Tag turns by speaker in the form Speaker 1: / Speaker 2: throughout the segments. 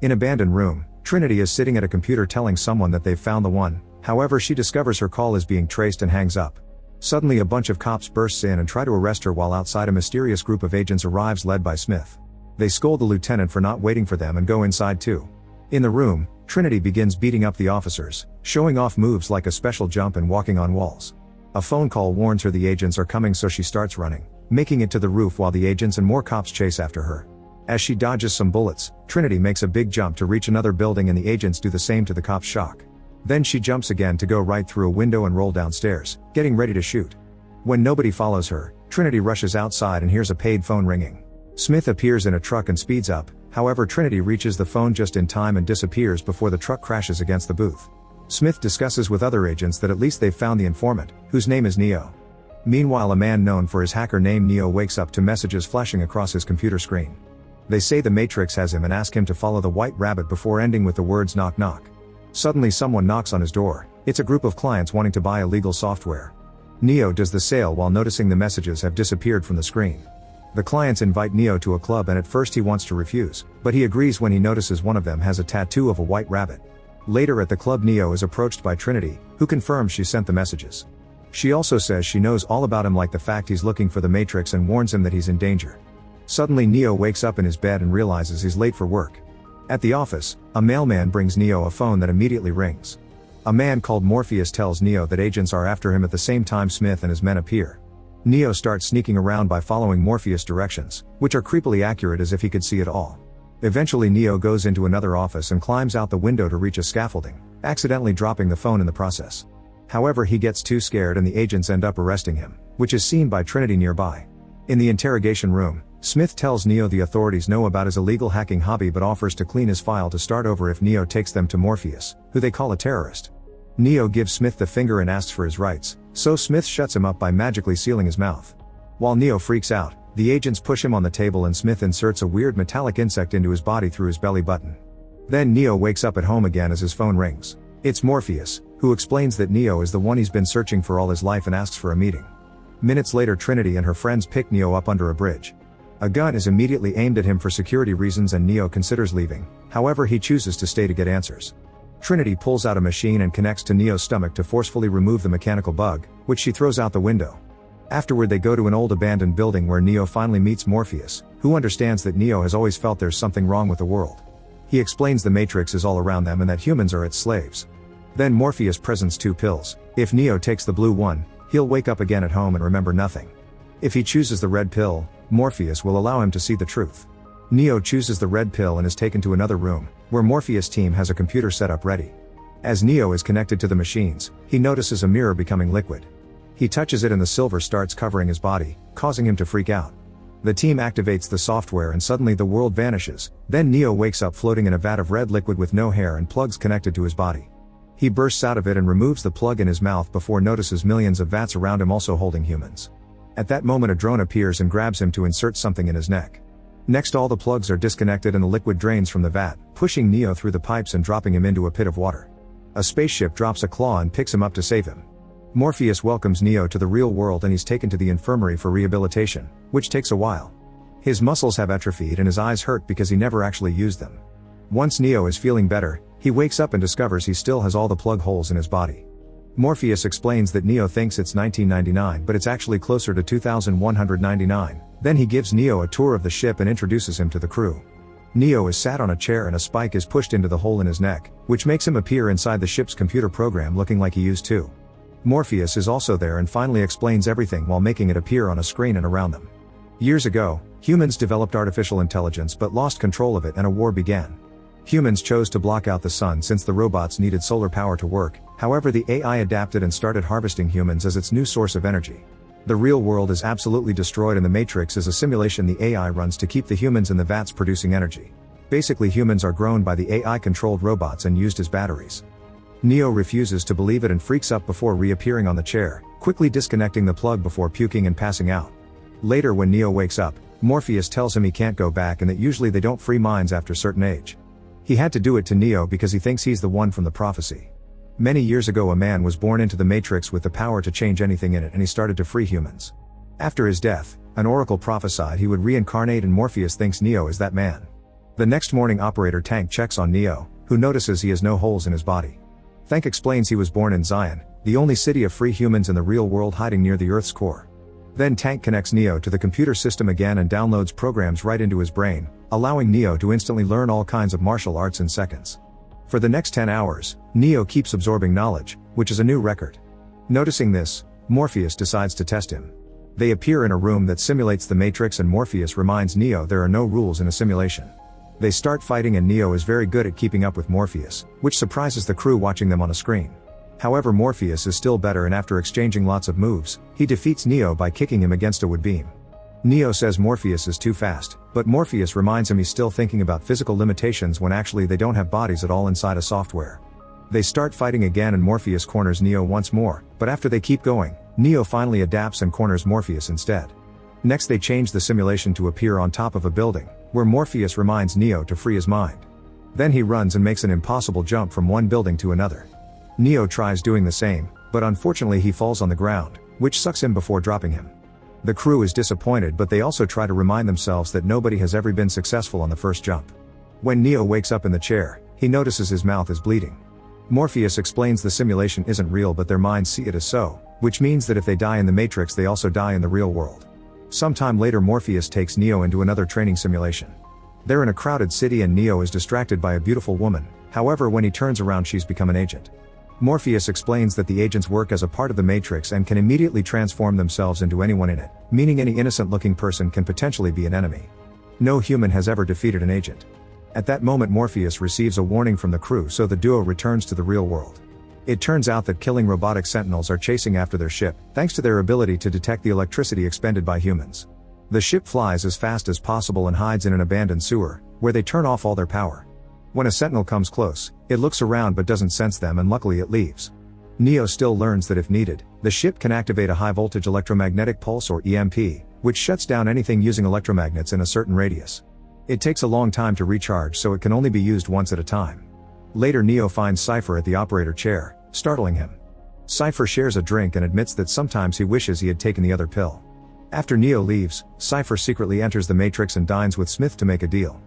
Speaker 1: In abandoned room, Trinity is sitting at a computer telling someone that they've found the one, however she discovers her call is being traced and hangs up. Suddenly a bunch of cops bursts in and try to arrest her while outside a mysterious group of agents arrives led by Smith. They scold the lieutenant for not waiting for them and go inside too. In the room, Trinity begins beating up the officers, showing off moves like a special jump and walking on walls. A phone call warns her the agents are coming, so she starts running, making it to the roof while the agents and more cops chase after her. As she dodges some bullets, Trinity makes a big jump to reach another building and the agents do the same to the cops' shock. Then she jumps again to go right through a window and roll downstairs, getting ready to shoot. When nobody follows her, Trinity rushes outside and hears a paid phone ringing. Smith appears in a truck and speeds up, however Trinity reaches the phone just in time and disappears before the truck crashes against the booth. Smith discusses with other agents that at least they've found the informant, whose name is Neo. Meanwhile, a man known for his hacker name Neo wakes up to messages flashing across his computer screen. They say the Matrix has him and ask him to follow the white rabbit before ending with the words knock knock. Suddenly someone knocks on his door. It's a group of clients wanting to buy illegal software. Neo does the sale while noticing the messages have disappeared from the screen. The clients invite Neo to a club and at first he wants to refuse, but he agrees when he notices one of them has a tattoo of a white rabbit. Later at the club, Neo is approached by Trinity, who confirms she sent the messages. She also says she knows all about him, like the fact he's looking for the Matrix, and warns him that he's in danger. Suddenly Neo wakes up in his bed and realizes he's late for work. At the office, a mailman brings Neo a phone that immediately rings. A man called Morpheus tells Neo that agents are after him. At the same time, Smith and his men appear. Neo starts sneaking around by following Morpheus' directions, which are creepily accurate as if he could see it all. Eventually Neo goes into another office and climbs out the window to reach a scaffolding, accidentally dropping the phone in the process. However, he gets too scared and the agents end up arresting him, which is seen by Trinity nearby. In the interrogation room, Smith tells Neo the authorities know about his illegal hacking hobby but offers to clean his file to start over if Neo takes them to Morpheus, who they call a terrorist. Neo gives Smith the finger and asks for his rights, so Smith shuts him up by magically sealing his mouth. While Neo freaks out, the agents push him on the table and Smith inserts a weird metallic insect into his body through his belly button. Then Neo wakes up at home again as his phone rings. It's Morpheus, who explains that Neo is the one he's been searching for all his life and asks for a meeting. Minutes later, Trinity and her friends pick Neo up under a bridge. A gun is immediately aimed at him for security reasons and Neo considers leaving, however he chooses to stay to get answers. Trinity pulls out a machine and connects to Neo's stomach to forcefully remove the mechanical bug, which she throws out the window. Afterward they go to an old abandoned building where Neo finally meets Morpheus, who understands that Neo has always felt there's something wrong with the world. He explains the Matrix is all around them and that humans are its slaves. Then Morpheus presents 2 pills. If Neo takes the blue one, he'll wake up again at home and remember nothing. If he chooses the red pill, Morpheus will allow him to see the truth. Neo chooses the red pill and is taken to another room, where Morpheus' team has a computer set up ready. As Neo is connected to the machines, he notices a mirror becoming liquid. He touches it and the silver starts covering his body, causing him to freak out. The team activates the software and suddenly the world vanishes. Then Neo wakes up floating in a vat of red liquid with no hair and plugs connected to his body. He bursts out of it and removes the plug in his mouth before notices millions of vats around him also holding humans. At that moment a drone appears and grabs him to insert something in his neck. Next, all the plugs are disconnected and the liquid drains from the vat, pushing Neo through the pipes and dropping him into a pit of water. A spaceship drops a claw and picks him up to save him. Morpheus welcomes Neo to the real world and he's taken to the infirmary for rehabilitation, which takes a while. His muscles have atrophied and his eyes hurt because he never actually used them. Once Neo is feeling better, he wakes up and discovers he still has all the plug holes in his body. Morpheus explains that Neo thinks it's 1999 but it's actually closer to 2199. Then he gives Neo a tour of the ship and introduces him to the crew. Neo is sat on a chair and a spike is pushed into the hole in his neck, which makes him appear inside the ship's computer program looking like he used to. Morpheus is also there and finally explains everything while making it appear on a screen and around them. Years ago, humans developed artificial intelligence but lost control of it and a war began. Humans chose to block out the sun since the robots needed solar power to work, however the AI adapted and started harvesting humans as its new source of energy. The real world is absolutely destroyed and the Matrix is a simulation the AI runs to keep the humans in the vats producing energy. Basically, humans are grown by the AI-controlled robots and used as batteries. Neo refuses to believe it and freaks up before reappearing on the chair, quickly disconnecting the plug before puking and passing out. Later, when Neo wakes up, Morpheus tells him he can't go back and that usually they don't free minds after a certain age. He had to do it to Neo because he thinks he's the one from the prophecy. Many years ago a man was born into the Matrix with the power to change anything in it and he started to free humans. After his death, an oracle prophesied he would reincarnate and Morpheus thinks Neo is that man. The next morning operator Tank checks on Neo, who notices he has no holes in his body. Tank explains he was born in Zion, the only city of free humans in the real world hiding near the Earth's core. Then Tank connects Neo to the computer system again and downloads programs right into his brain, allowing Neo to instantly learn all kinds of martial arts in seconds. For the next 10 hours, Neo keeps absorbing knowledge, which is a new record. Noticing this, Morpheus decides to test him. They appear in a room that simulates the Matrix and Morpheus reminds Neo there are no rules in a simulation. They start fighting and Neo is very good at keeping up with Morpheus, which surprises the crew watching them on a screen. However, Morpheus is still better and after exchanging lots of moves, he defeats Neo by kicking him against a wood beam. Neo says Morpheus is too fast, but Morpheus reminds him he's still thinking about physical limitations when actually they don't have bodies at all inside a software. They start fighting again and Morpheus corners Neo once more, but after they keep going, Neo finally adapts and corners Morpheus instead. Next they change the simulation to appear on top of a building, where Morpheus reminds Neo to free his mind. Then he runs and makes an impossible jump from one building to another. Neo tries doing the same, but unfortunately he falls on the ground, which sucks him before dropping him. The crew is disappointed but they also try to remind themselves that nobody has ever been successful on the first jump. When Neo wakes up in the chair, he notices his mouth is bleeding. Morpheus explains the simulation isn't real but their minds see it as so, which means that if they die in the Matrix they also die in the real world. Sometime later Morpheus takes Neo into another training simulation. They're in a crowded city and Neo is distracted by a beautiful woman, however when he turns around she's become an agent. Morpheus explains that the agents work as a part of the Matrix and can immediately transform themselves into anyone in it, meaning any innocent-looking person can potentially be an enemy. No human has ever defeated an agent. At that moment Morpheus receives a warning from the crew so the duo returns to the real world. It turns out that killing robotic sentinels are chasing after their ship, thanks to their ability to detect the electricity expended by humans. The ship flies as fast as possible and hides in an abandoned sewer, where they turn off all their power. When a sentinel comes close, it looks around but doesn't sense them and luckily it leaves. Neo still learns that if needed, the ship can activate a high-voltage electromagnetic pulse or EMP, which shuts down anything using electromagnets in a certain radius. It takes a long time to recharge so it can only be used once at a time. Later Neo finds Cypher at the operator chair, startling him. Cypher shares a drink and admits that sometimes he wishes he had taken the other pill. After Neo leaves, Cypher secretly enters the Matrix and dines with Smith to make a deal.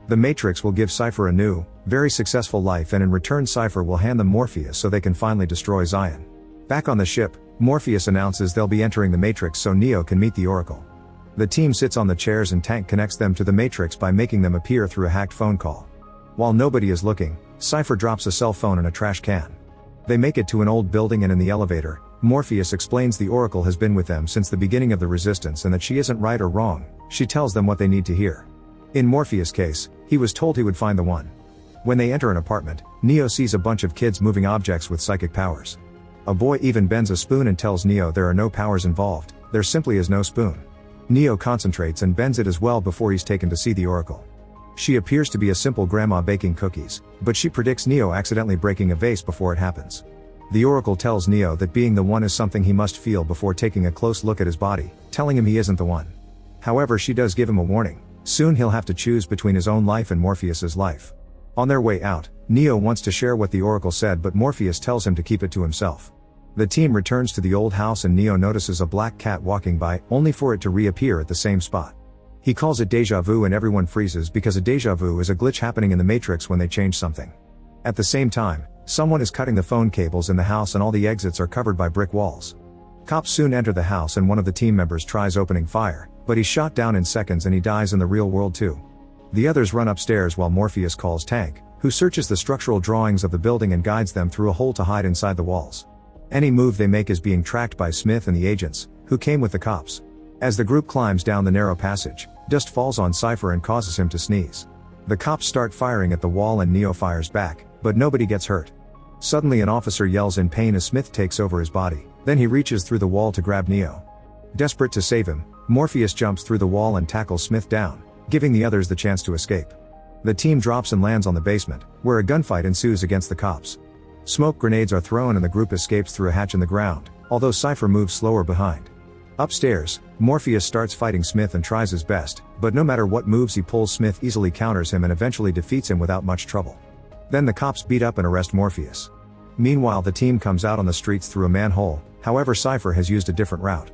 Speaker 1: The Matrix will give Cypher a new, very successful life and in return Cypher will hand them Morpheus so they can finally destroy Zion. Back on the ship, Morpheus announces they'll be entering the Matrix so Neo can meet the Oracle. The team sits on the chairs and Tank connects them to the Matrix by making them appear through a hacked phone call. While nobody is looking, Cypher drops a cell phone in a trash can. They make it to an old building and in the elevator, Morpheus explains the Oracle has been with them since the beginning of the Resistance and that she isn't right or wrong, she tells them what they need to hear. In Morpheus' case, he was told he would find the one. When they enter an apartment, Neo sees a bunch of kids moving objects with psychic powers. A boy even bends a spoon and tells Neo there are no powers involved, there simply is no spoon. Neo concentrates and bends it as well before he's taken to see the Oracle. She appears to be a simple grandma baking cookies, but she predicts Neo accidentally breaking a vase before it happens. The Oracle tells Neo that being the one is something he must feel before taking a close look at his body, telling him he isn't the one. However, she does give him a warning. Soon he'll have to choose between his own life and Morpheus's life. On their way out, Neo wants to share what the Oracle said but Morpheus tells him to keep it to himself. The team returns to the old house and Neo notices a black cat walking by, only for it to reappear at the same spot. He calls it deja vu and everyone freezes because a deja vu is a glitch happening in the Matrix when they change something. At the same time, someone is cutting the phone cables in the house and all the exits are covered by brick walls. Cops soon enter the house and one of the team members tries opening fire, but he's shot down in seconds and he dies in the real world too. The others run upstairs while Morpheus calls Tank, who searches the structural drawings of the building and guides them through a hole to hide inside the walls. Any move they make is being tracked by Smith and the agents, who came with the cops. As the group climbs down the narrow passage, dust falls on Cypher and causes him to sneeze. The cops start firing at the wall and Neo fires back, but nobody gets hurt. Suddenly an officer yells in pain as Smith takes over his body, then he reaches through the wall to grab Neo. Desperate to save him, Morpheus jumps through the wall and tackles Smith down, giving the others the chance to escape. The team drops and lands on the basement, where a gunfight ensues against the cops. Smoke grenades are thrown and the group escapes through a hatch in the ground, although Cypher moves slower behind. Upstairs, Morpheus starts fighting Smith and tries his best, but no matter what moves he pulls, Smith easily counters him and eventually defeats him without much trouble. Then the cops beat up and arrest Morpheus. Meanwhile, the team comes out on the streets through a manhole, however Cypher has used a different route.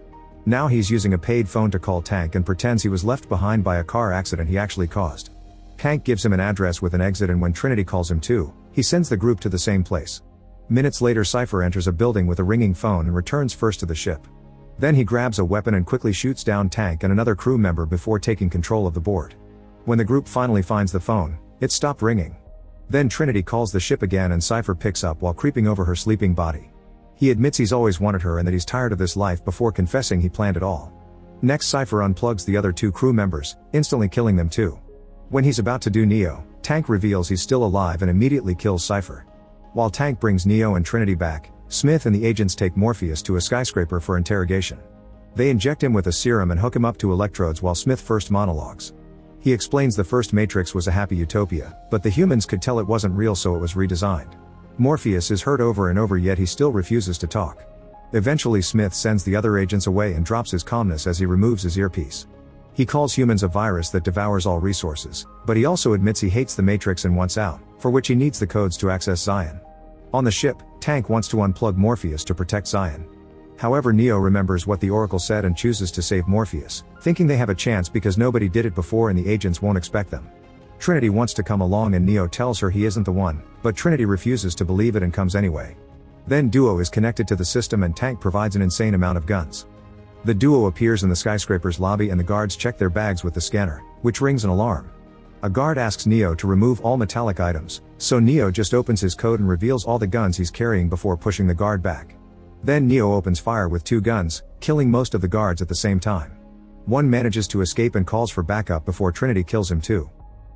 Speaker 1: Now he's using a paid phone to call Tank and pretends he was left behind by a car accident he actually caused. Tank gives him an address with an exit, and when Trinity calls him too, he sends the group to the same place. Minutes later, Cypher enters a building with a ringing phone and returns first to the ship. Then he grabs a weapon and quickly shoots down Tank and another crew member before taking control of the board. When the group finally finds the phone, it stopped ringing. Then Trinity calls the ship again and Cypher picks up while creeping over her sleeping body. He admits he's always wanted her and that he's tired of this life before confessing he planned it all. Next, Cypher unplugs the other two crew members, instantly killing them too. When he's about to do Neo, Tank reveals he's still alive and immediately kills Cypher. While Tank brings Neo and Trinity back, Smith and the agents take Morpheus to a skyscraper for interrogation. They inject him with a serum and hook him up to electrodes while Smith first monologues. He explains the first Matrix was a happy utopia, but the humans could tell it wasn't real, so it was redesigned. Morpheus is hurt over and over, yet he still refuses to talk. Eventually, Smith sends the other agents away and drops his calmness as he removes his earpiece. He calls humans a virus that devours all resources, but he also admits he hates the Matrix and wants out, for which he needs the codes to access Zion. On the ship, Tank wants to unplug Morpheus to protect Zion. However, Neo remembers what the Oracle said and chooses to save Morpheus, thinking they have a chance because nobody did it before and the agents won't expect them. Trinity wants to come along and Neo tells her he isn't the one, but Trinity refuses to believe it and comes anyway. Then Duo is connected to the system and Tank provides an insane amount of guns. The duo appears in the skyscraper's lobby and the guards check their bags with the scanner, which rings an alarm. A guard asks Neo to remove all metallic items, so Neo just opens his coat and reveals all the guns he's carrying before pushing the guard back. Then Neo opens fire with 2 guns, killing most of the guards at the same time. One manages to escape and calls for backup before Trinity kills him too.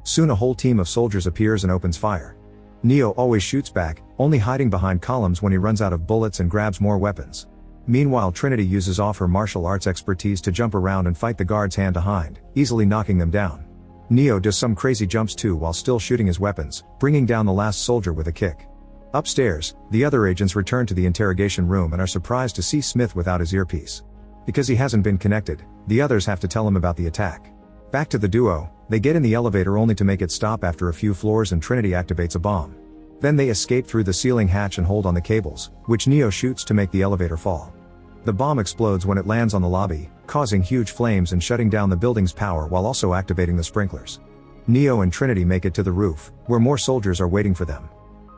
Speaker 1: Soon a whole team of soldiers appears and opens fire. Neo always shoots back, only hiding behind columns when he runs out of bullets and grabs more weapons. Meanwhile, Trinity uses off her martial arts expertise to jump around and fight the guards hand to hand, easily knocking them down. Neo does some crazy jumps too while still shooting his weapons, bringing down the last soldier with a kick. Upstairs, the other agents return to the interrogation room and are surprised to see Smith without his earpiece. Because he hasn't been connected, the others have to tell him about the attack. Back to the duo, they get in the elevator only to make it stop after a few floors and Trinity activates a bomb. Then they escape through the ceiling hatch and hold on the cables, which Neo shoots to make the elevator fall. The bomb explodes when it lands on the lobby, causing huge flames and shutting down the building's power while also activating the sprinklers. Neo and Trinity make it to the roof, where more soldiers are waiting for them.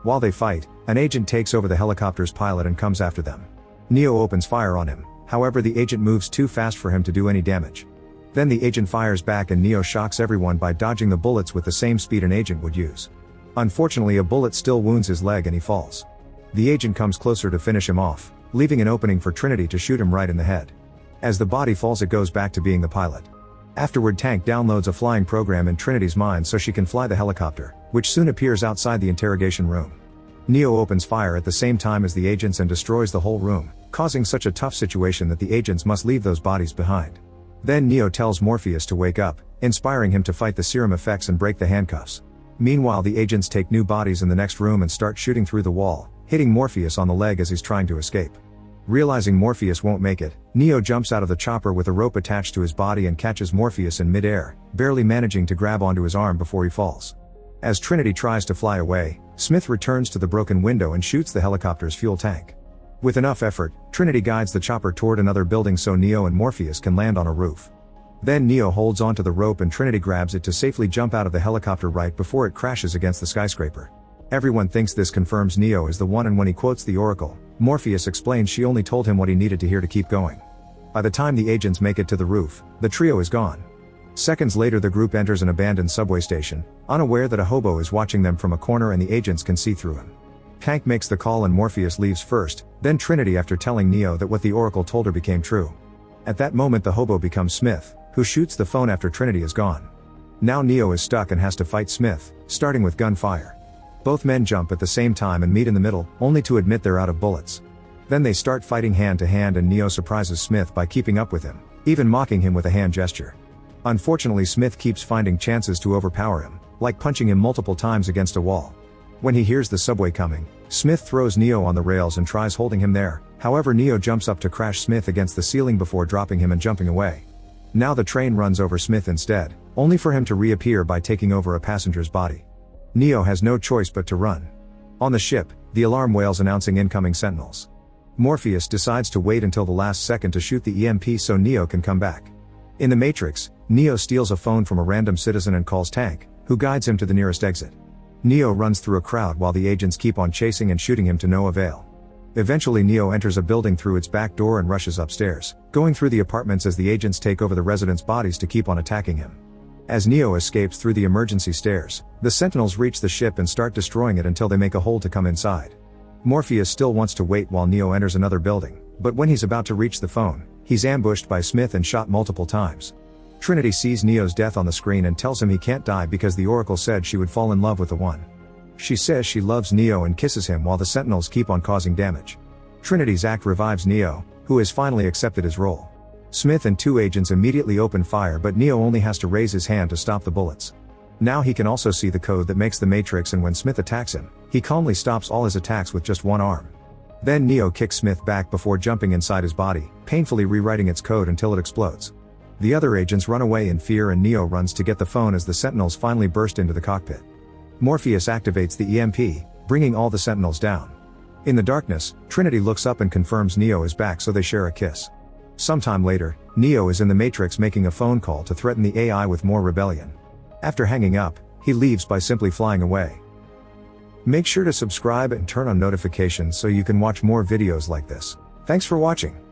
Speaker 1: While they fight, an agent takes over the helicopter's pilot and comes after them. Neo opens fire on him, however the agent moves too fast for him to do any damage. Then the agent fires back and Neo shocks everyone by dodging the bullets with the same speed an agent would use. Unfortunately, a bullet still wounds his leg and he falls. The agent comes closer to finish him off, leaving an opening for Trinity to shoot him right in the head. As the body falls, it goes back to being the pilot. Afterward, Tank downloads a flying program in Trinity's mind so she can fly the helicopter, which soon appears outside the interrogation room. Neo opens fire at the same time as the agents and destroys the whole room, causing such a tough situation that the agents must leave those bodies behind. Then Neo tells Morpheus to wake up, inspiring him to fight the serum effects and break the handcuffs. Meanwhile, the agents take new bodies in the next room and start shooting through the wall, hitting Morpheus on the leg as he's trying to escape. Realizing Morpheus won't make it, Neo jumps out of the chopper with a rope attached to his body and catches Morpheus in mid-air, barely managing to grab onto his arm before he falls. As Trinity tries to fly away, Smith returns to the broken window and shoots the helicopter's fuel tank. With enough effort, Trinity guides the chopper toward another building so Neo and Morpheus can land on a roof. Then Neo holds onto the rope and Trinity grabs it to safely jump out of the helicopter right before it crashes against the skyscraper. Everyone thinks this confirms Neo is the one, and when he quotes the Oracle, Morpheus explains she only told him what he needed to hear to keep going. By the time the agents make it to the roof, the trio is gone. Seconds later, the group enters an abandoned subway station, unaware that a hobo is watching them from a corner and the agents can see through him. Tank makes the call and Morpheus leaves first, then Trinity after telling Neo that what the Oracle told her became true. At that moment, the hobo becomes Smith, who shoots the phone after Trinity is gone. Now Neo is stuck and has to fight Smith, starting with gunfire. Both men jump at the same time and meet in the middle, only to admit they're out of bullets. Then they start fighting hand to hand and Neo surprises Smith by keeping up with him, even mocking him with a hand gesture. Unfortunately, Smith keeps finding chances to overpower him, like punching him multiple times against a wall. When he hears the subway coming, Smith throws Neo on the rails and tries holding him there, however Neo jumps up to crash Smith against the ceiling before dropping him and jumping away. Now the train runs over Smith instead, only for him to reappear by taking over a passenger's body. Neo has no choice but to run. On the ship, the alarm wails announcing incoming sentinels. Morpheus decides to wait until the last second to shoot the EMP so Neo can come back. In the Matrix, Neo steals a phone from a random citizen and calls Tank, who guides him to the nearest exit. Neo runs through a crowd while the agents keep on chasing and shooting him to no avail. Eventually Neo enters a building through its back door and rushes upstairs, going through the apartments as the agents take over the residents' bodies to keep on attacking him. As Neo escapes through the emergency stairs, the Sentinels reach the ship and start destroying it until they make a hole to come inside. Morpheus still wants to wait while Neo enters another building, but when he's about to reach the phone, he's ambushed by Smith and shot multiple times. Trinity sees Neo's death on the screen and tells him he can't die because the Oracle said she would fall in love with the One. She says she loves Neo and kisses him while the Sentinels keep on causing damage. Trinity's act revives Neo, who has finally accepted his role. Smith and 2 agents immediately open fire, but Neo only has to raise his hand to stop the bullets. Now he can also see the code that makes the Matrix, and when Smith attacks him, he calmly stops all his attacks with just one arm. Then Neo kicks Smith back before jumping inside his body, painfully rewriting its code until it explodes. The other agents run away in fear and Neo runs to get the phone as the Sentinels finally burst into the cockpit. Morpheus activates the EMP, bringing all the Sentinels down. In the darkness, Trinity looks up and confirms Neo is back, so they share a kiss. Sometime later, Neo is in the Matrix making a phone call to threaten the AI with more rebellion. After hanging up, he leaves by simply flying away. Make sure to subscribe and turn on notifications so you can watch more videos like this. Thanks for watching.